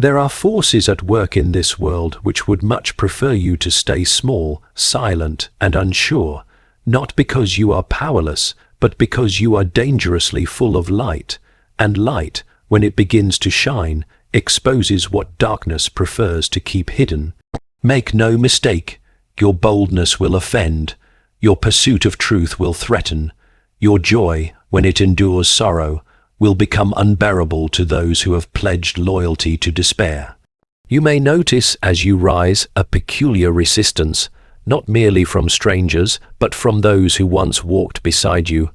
There are forces at work in this world which would much prefer you to stay small, silent, and unsure, not because you are powerless, but because you are dangerously full of light, and light, when it begins to shine, exposes what darkness prefers to keep hidden. Make no mistake, your boldness will offend, your pursuit of truth will threaten, your joy, when it endures sorrow, will become unbearable to those who have pledged loyalty to despair. You may notice as you rise a peculiar resistance, not merely from strangers, but from those who once walked beside you.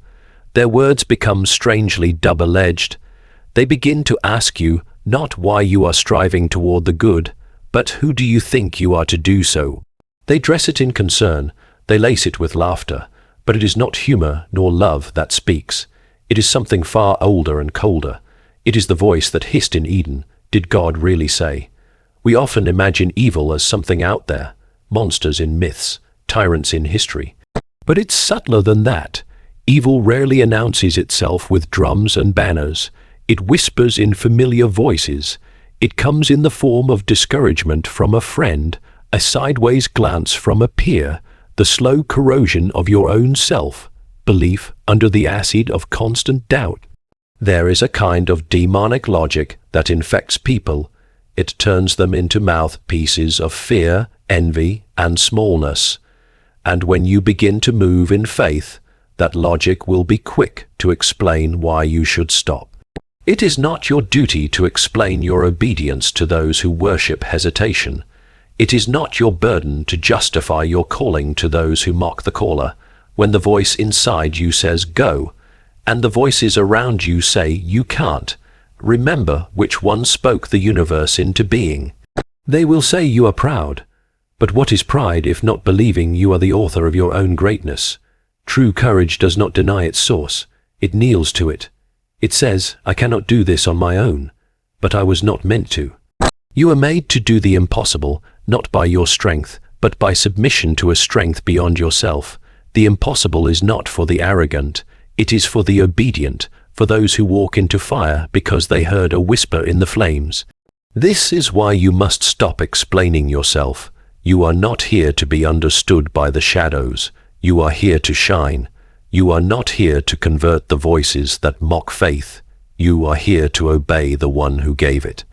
Their words become strangely double-edged. They begin to ask you not why you are striving toward the good, but who do you think you are to do so? They dress it in concern, they lace it with laughter, but it is not humor nor love that speaks. It is something far older and colder. It is the voice that hissed in Eden, "Did God really say?" We often imagine evil as something out there, monsters in myths, tyrants in history. But it's subtler than that. Evil rarely announces itself with drums and banners. It whispers in familiar voices. It comes in the form of discouragement from a friend, a sideways glance from a peer, the slow corrosion of your own self-belief under the acid of constant doubt. There is a kind of demonic logic that infects people. It turns them into mouthpieces of fear, envy, and smallness. And when you begin to move in faith, that logic will be quick to explain why you should stop. It is not your duty to explain your obedience to those who worship hesitation. It is not your burden to justify your calling to those who mock the caller, when the voice inside you says go, and the voices around you say you can't. Remember which one spoke the universe into being. They will say you are proud, but what is pride if not believing you are the author of your own greatness? True courage does not deny its source, it kneels to it. It says, I cannot do this on my own, but I was not meant to. You are made to do the impossible, not by your strength, but by submission to a strength beyond yourself. The impossible is not for the arrogant, it is for the obedient, for those who walk into fire because they heard a whisper in the flames. This is why you must stop explaining yourself. You are not here to be understood by the shadows. You are here to shine. You are not here to convert the voices that mock faith. You are here to obey the one who gave it.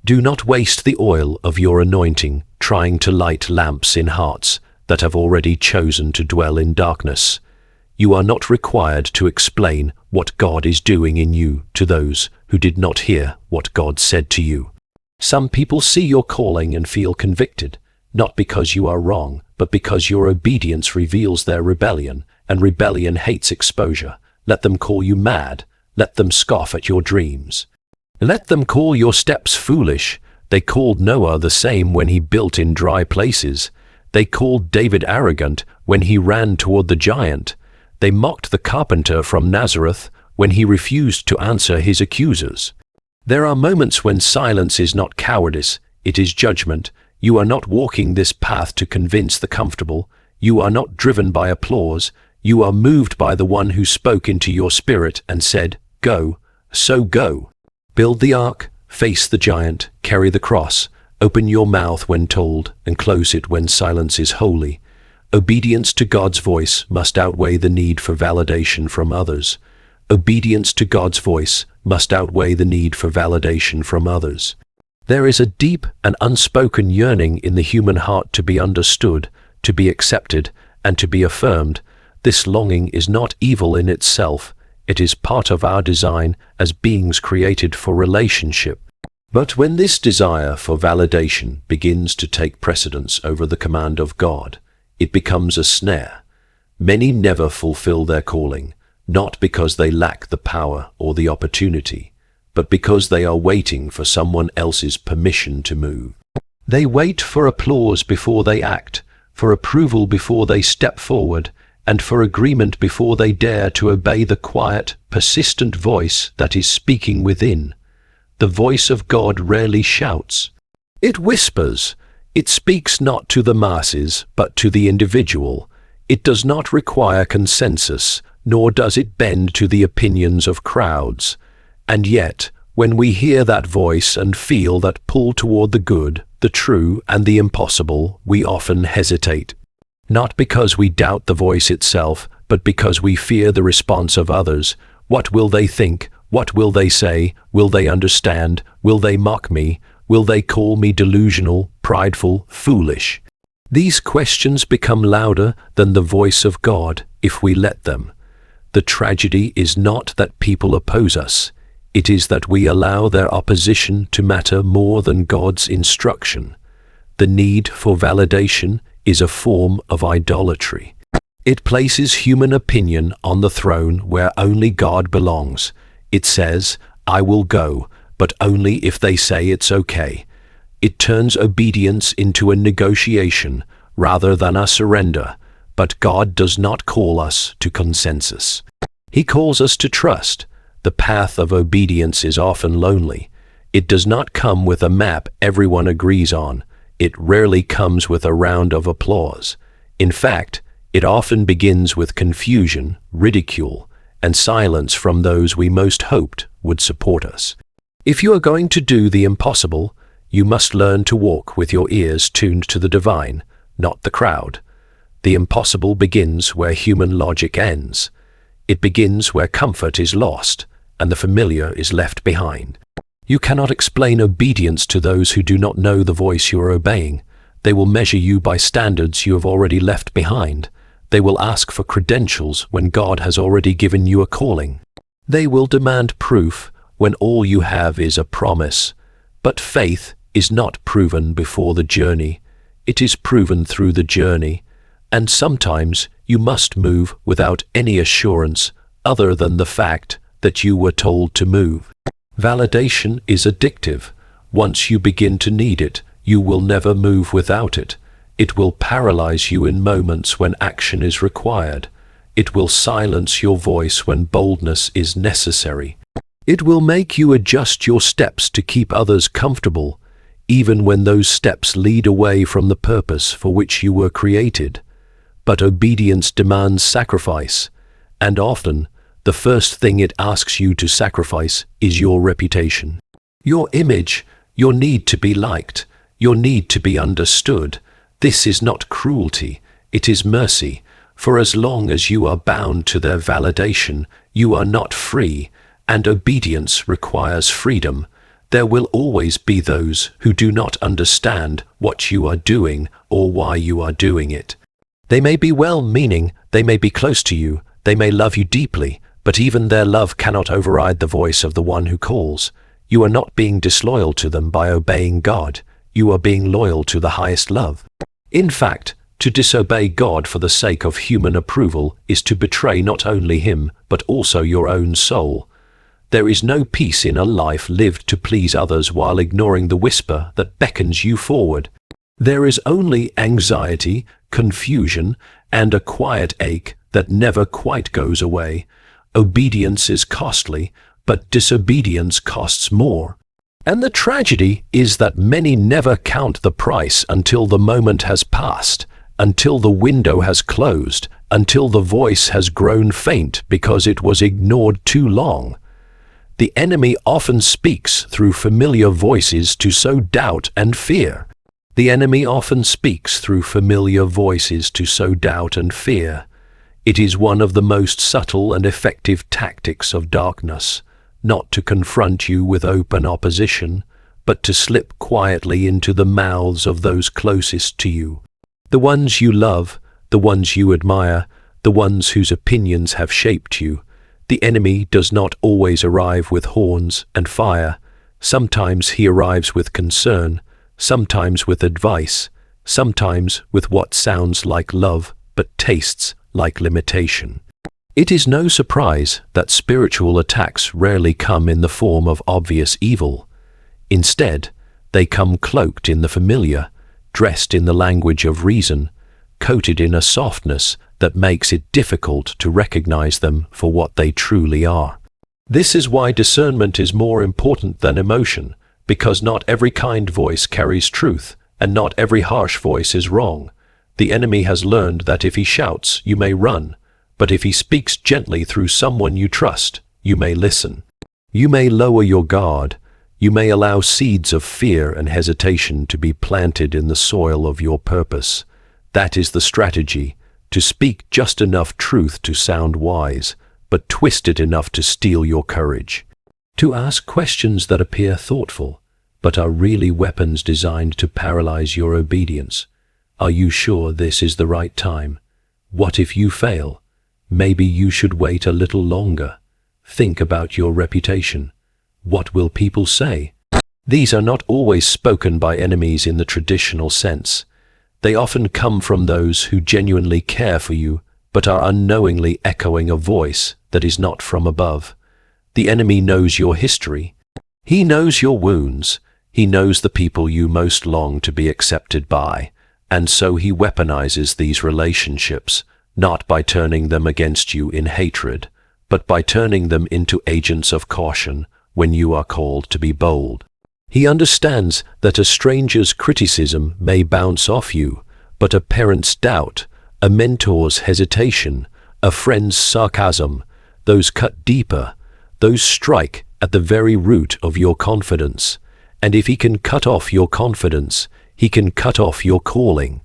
Do not waste the oil of your anointing trying to light lamps in hearts that have already chosen to dwell in darkness. You are not required to explain what God is doing in you to those who did not hear what God said to you. Some people see your calling and feel convicted, not because you are wrong, but because your obedience reveals their rebellion, and rebellion hates exposure. Let them call you mad. Let them scoff at your dreams. Let them call your steps foolish. They called Noah the same when he built in dry places. They called David arrogant when he ran toward the giant. They mocked the carpenter from Nazareth when he refused to answer his accusers. There are moments when silence is not cowardice, it is judgment. You are not walking this path to convince the comfortable. You are not driven by applause. You are moved by the one who spoke into your spirit and said, go, so go. Build the ark, face the giant, carry the cross, open your mouth when told, and close it when silence is holy. Obedience to God's voice must outweigh the need for validation from others. Obedience to God's voice must outweigh the need for validation from others. There is a deep and unspoken yearning in the human heart to be understood, to be accepted, and to be affirmed. This longing is not evil in itself. It is part of our design as beings created for relationship. But when this desire for validation begins to take precedence over the command of God, it becomes a snare. Many never fulfill their calling, not because they lack the power or the opportunity, but because they are waiting for someone else's permission to move. They wait for applause before they act, for approval before they step forward, and for agreement before they dare to obey the quiet, persistent voice that is speaking within. The voice of God rarely shouts. It whispers. It speaks not to the masses, but to the individual. It does not require consensus, nor does it bend to the opinions of crowds. And yet, When we hear that voice and feel that pull toward the good, the true, and the impossible, we often hesitate. Not because we doubt the voice itself, but because we fear the response of others. What will they think? What will they say? Will they understand? Will they mock me? Will they call me delusional, prideful, foolish? These questions become louder than the voice of God if we let them. The tragedy is not that people oppose us. It is that we allow their opposition to matter more than God's instruction. The need for validation is a form of idolatry. It places human opinion on the throne where only God belongs. It says, "I will go, but only if they say it's okay." It turns obedience into a negotiation rather than a surrender. But God does not call us to consensus. He calls us to trust. The path of obedience is often lonely. It does not come with a map everyone agrees on. It rarely comes with a round of applause. In fact, it often begins with confusion, ridicule, and silence from those we most hoped would support us. If you are going to do the impossible, you must learn to walk with your ears tuned to the divine, not the crowd. The impossible begins where human logic ends. It begins where comfort is lost and the familiar is left behind. You cannot explain obedience to those who do not know the voice you are obeying. They will measure you by standards you have already left behind. They will ask for credentials when God has already given you a calling. They will demand proof when all you have is a promise. But faith is not proven before the journey. It is proven through the journey. And sometimes you must move without any assurance other than the fact that you were told to move. Validation is addictive. Once you begin to need it, you will never move without it. It will paralyze you in moments when action is required. It will silence your voice when boldness is necessary. It will make you adjust your steps to keep others comfortable, even when those steps lead away from the purpose for which you were created. But obedience demands sacrifice, and often, the first thing it asks you to sacrifice is your reputation. Your image, your need to be liked, your need to be understood. This is not cruelty, it is mercy. For as long as you are bound to their validation, you are not free, and obedience requires freedom. There will always be those who do not understand what you are doing or why you are doing it. They may be well-meaning, they may be close to you, they may love you deeply, but even their love cannot override the voice of the one who calls. You are not being disloyal to them by obeying God. You are being loyal to the highest love. In fact, to disobey God for the sake of human approval is to betray not only Him, but also your own soul. There is no peace in a life lived to please others while ignoring the whisper that beckons you forward. There is only anxiety, confusion, and a quiet ache that never quite goes away. Obedience is costly, but disobedience costs more. And the tragedy is that many never count the price until the moment has passed, until the window has closed, until the voice has grown faint because it was ignored too long. The enemy often speaks through familiar voices to sow doubt and fear. The enemy often speaks through familiar voices to sow doubt and fear. It is one of the most subtle and effective tactics of darkness, not to confront you with open opposition, but to slip quietly into the mouths of those closest to you. The ones you love, the ones you admire, the ones whose opinions have shaped you. The enemy does not always arrive with horns and fire. Sometimes he arrives with concern, sometimes with advice, sometimes with what sounds like love but tastes like limitation. It is no surprise that spiritual attacks rarely come in the form of obvious evil. Instead, they come cloaked in the familiar, dressed in the language of reason, coated in a softness that makes it difficult to recognize them for what they truly are. This is why discernment is more important than emotion, because not every kind voice carries truth, and not every harsh voice is wrong. The enemy has learned that if he shouts, you may run, but if he speaks gently through someone you trust, you may listen. You may lower your guard. You may allow seeds of fear and hesitation to be planted in the soil of your purpose. That is the strategy, to speak just enough truth to sound wise, but twist it enough to steal your courage. To ask questions that appear thoughtful, but are really weapons designed to paralyze your obedience. Are you sure this is the right time? What if you fail? Maybe you should wait a little longer. Think about your reputation. What will people say? These are not always spoken by enemies in the traditional sense. They often come from those who genuinely care for you, but are unknowingly echoing a voice that is not from above. The enemy knows your history. He knows your wounds. He knows the people you most long to be accepted by. And so he weaponizes these relationships, not by turning them against you in hatred, but by turning them into agents of caution when you are called to be bold. He understands that a stranger's criticism may bounce off you, but a parent's doubt, a mentor's hesitation, a friend's sarcasm, those cut deeper, those strike at the very root of your confidence. And if he can cut off your confidence, he can cut off your calling.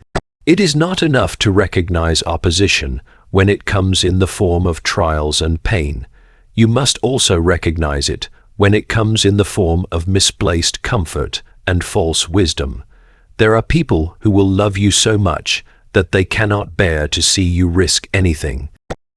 It is not enough to recognize opposition when it comes in the form of trials and pain. You must also recognize it when it comes in the form of misplaced comfort and false wisdom. There are people who will love you so much that they cannot bear to see you risk anything.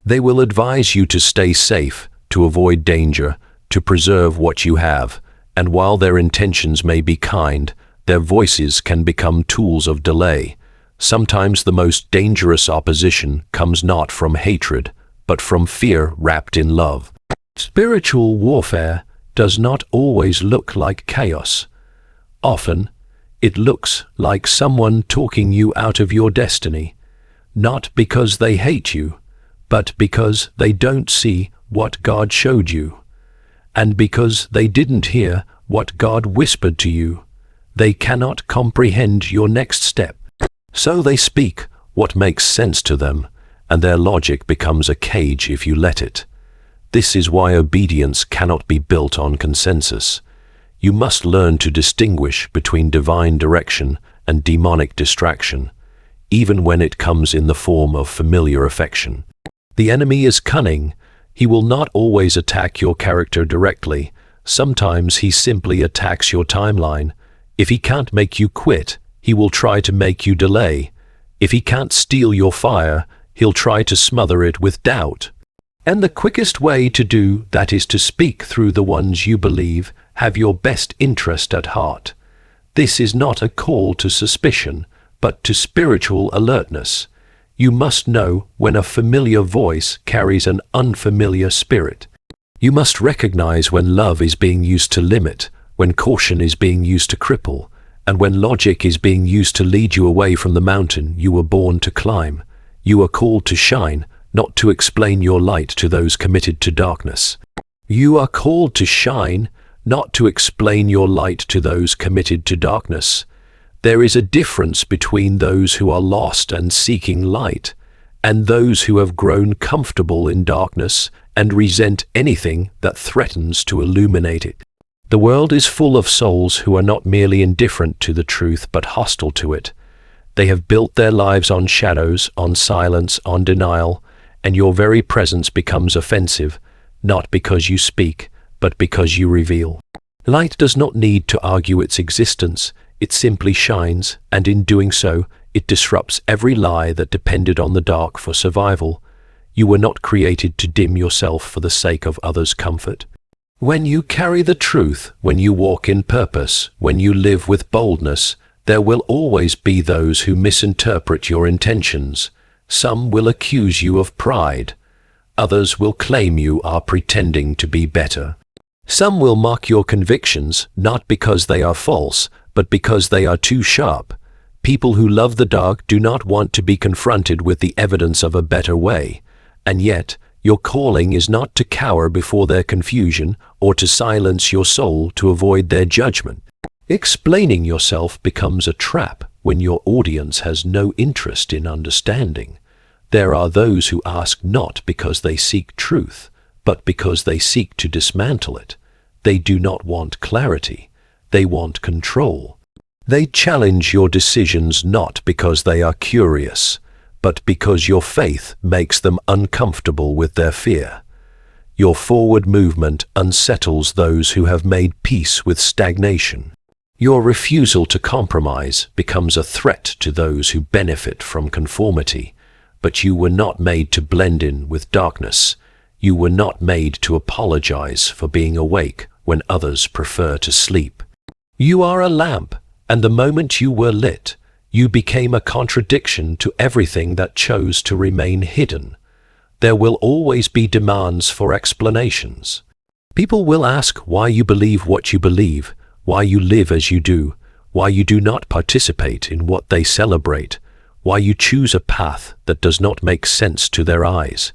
They will advise you to stay safe, to avoid danger, to preserve what you have, and while their intentions may be kind, their voices can become tools of delay. Sometimes the most dangerous opposition comes not from hatred, but from fear wrapped in love. Spiritual warfare does not always look like chaos. Often, it looks like someone talking you out of your destiny, not because they hate you, but because they don't see what God showed you, and because they didn't hear what God whispered to you. They cannot comprehend your next step. So they speak what makes sense to them, and their logic becomes a cage if you let it. This is why obedience cannot be built on consensus. You must learn to distinguish between divine direction and demonic distraction, even when it comes in the form of familiar affection. The enemy is cunning. He will not always attack your character directly. Sometimes he simply attacks your timeline. If he can't make you quit, he will try to make you delay. If he can't steal your fire, he'll try to smother it with doubt. And the quickest way to do that is to speak through the ones you believe have your best interest at heart. This is not a call to suspicion, but to spiritual alertness. You must know when a familiar voice carries an unfamiliar spirit. You must recognize when love is being used to limit, when caution is being used to cripple, and when logic is being used to lead you away from the mountain you were born to climb. You are called to shine, not to explain your light to those committed to darkness. You are called to shine, not to explain your light to those committed to darkness. There is a difference between those who are lost and seeking light, and those who have grown comfortable in darkness and resent anything that threatens to illuminate it. The world is full of souls who are not merely indifferent to the truth but hostile to it. They have built their lives on shadows, on silence, on denial, and your very presence becomes offensive, not because you speak, but because you reveal. Light does not need to argue its existence. It simply shines, and in doing so, it disrupts every lie that depended on the dark for survival. You were not created to dim yourself for the sake of others' comfort. When you carry the truth, when you walk in purpose, when you live with boldness, there will always be those who misinterpret your intentions. Some will accuse you of pride. Others will claim you are pretending to be better. Some will mock your convictions, not because they are false, but because they are too sharp. People who love the dark do not want to be confronted with the evidence of a better way. And yet, your calling is not to cower before their confusion or to silence your soul to avoid their judgment. Explaining yourself becomes a trap when your audience has no interest in understanding. There are those who ask not because they seek truth, but because they seek to dismantle it. They do not want clarity. They want control. They challenge your decisions not because they are curious, but because your faith makes them uncomfortable with their fear. Your forward movement unsettles those who have made peace with stagnation. Your refusal to compromise becomes a threat to those who benefit from conformity. But you were not made to blend in with darkness. You were not made to apologize for being awake when others prefer to sleep. You are a lamp, and the moment you were lit, you became a contradiction to everything that chose to remain hidden. There will always be demands for explanations. People will ask why you believe what you believe, why you live as you do, why you do not participate in what they celebrate, why you choose a path that does not make sense to their eyes.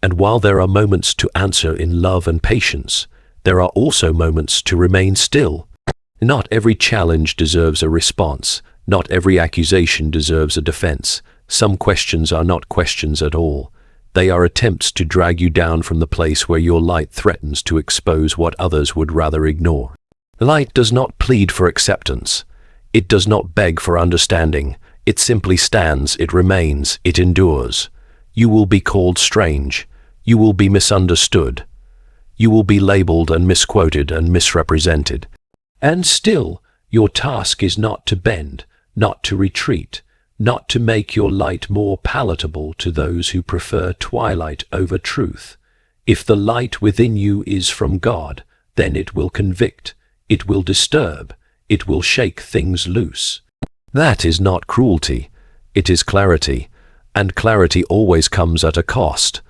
And while there are moments to answer in love and patience, there are also moments to remain still. Not every challenge deserves a response. Not every accusation deserves a defense. Some questions are not questions at all. They are attempts to drag you down from the place where your light threatens to expose what others would rather ignore. Light does not plead for acceptance. It does not beg for understanding. It simply stands, it remains, it endures. You will be called strange. You will be misunderstood. You will be labeled and misquoted and misrepresented. And still, your task is not to bend, not to retreat, not to make your light more palatable to those who prefer twilight over truth. If the light within you is from God, then it will convict, it will disturb, it will shake things loose. That is not cruelty, it is clarity, and clarity always comes at a cost.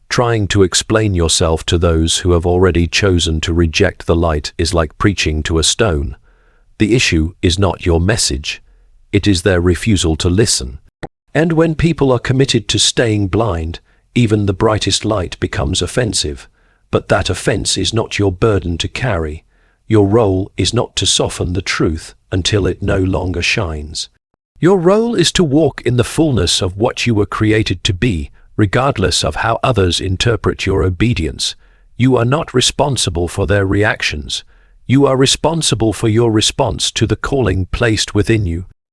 Trying to explain yourself to those who have already chosen to reject the light is like preaching to a stone. The issue is not your message, it is their refusal to listen. And when people are committed to staying blind, even the brightest light becomes offensive. But that offense is not your burden to carry. Your role is not to soften the truth until it no longer shines. Your role is to walk in the fullness of what you were created to be, regardless of how others interpret your obedience. You are not responsible for their reactions. You are responsible for your response to the calling placed within you.